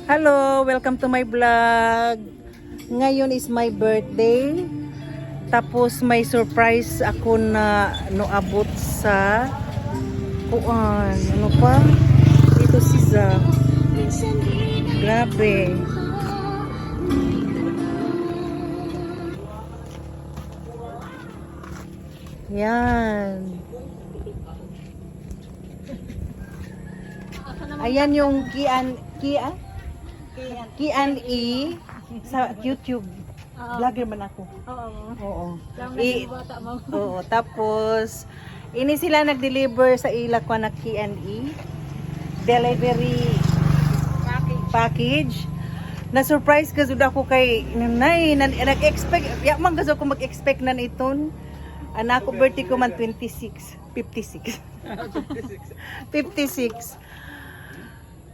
Hello, welcome to my vlog. Ngayon is my birthday. Tapos may surprise ako na noabot sa kuan. Ano pa? Ito si Za. Grabe. Yan. Ayan yung Q&A sa YouTube. Vlogger man ako. Oo. Oo. Tapos, ini sila nag-deliver sa ila ko na Q&A. Delivery package. Na-surprise ka sudah ako kay nanay. Nag-expect. Yaman gaso ko mag-expect na iton. Anak ko birthday ko man 56. 56. 56.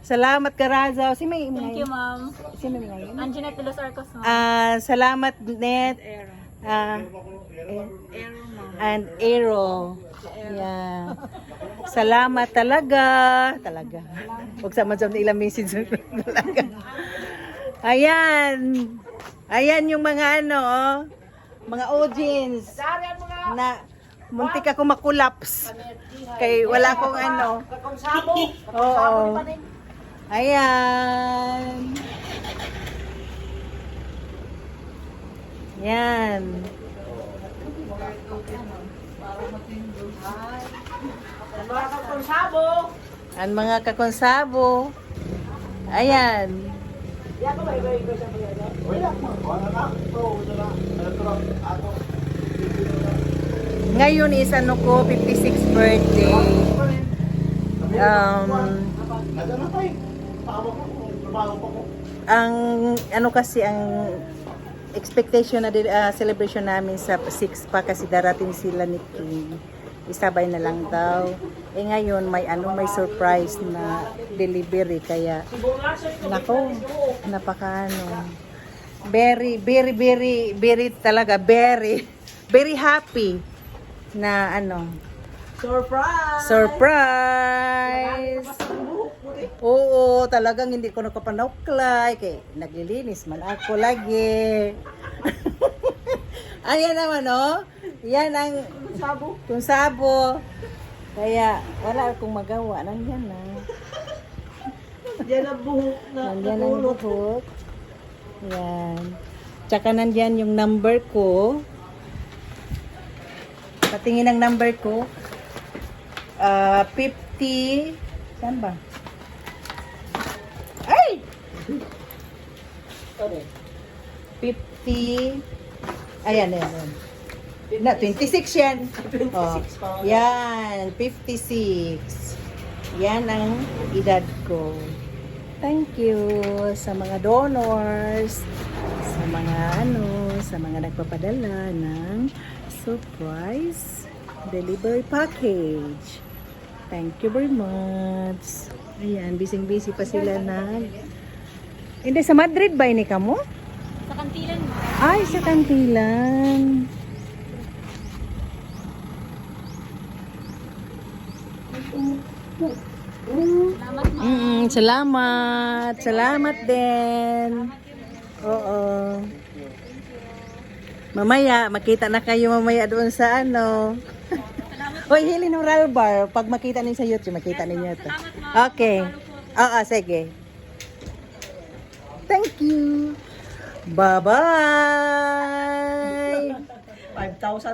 Salamat ka Raza. Si may Thank you, ma'am. Si may ngayon. Anjanette de los Arcos, ma'am. Salamat Net. And Aero. Yeah. Salamat talaga. Huwag sama-sama ilang message talaga. Ayan. Ayan yung mga mga audience na muntik ako makulaps. Kay wala akong Oo. Ayan. Yan. Ang mga kakonsabo. Ayan. Ngayon is 56th birthday. Ang kasi ang expectation na celebration namin sa 6 pa kasi darating sila ni King. Isabay na lang daw. Ngayon may surprise na delivery kaya nako, very talaga very happy na surprise. Oo, talagang hindi ko nakapanaklay kay naglilinis man ako lagi. Ayan naman yan ang kunsabo. Kaya wala akong magawa. Nandiyan na. Nandiyan ang buhok. Yan. Tsaka nandiyan yung number ko. Patingin ang number ko. 50. Saan ba? Ay! 50. Ayan. Na, 26 yan. 26 yan, 56. Yan ang edad ko. Thank you sa mga donors, sa mga nagpapadala ng surprise delivery package. Thank you very much. Ayan, busy pa sila Hindi, sa Madrid ba ini kamo? Sa Kantilan, ma'am. Ay, sa Kantilan. Salamat, ma'am. Salamat din. Oo. Mamaya, makita na kayo mamaya doon sa Hoy, Helen Oral Bar. Pag makita ninyo sa YouTube, makita ninyo ito. Okay. Oo, sige. Thank you. Bye-bye. 5,000.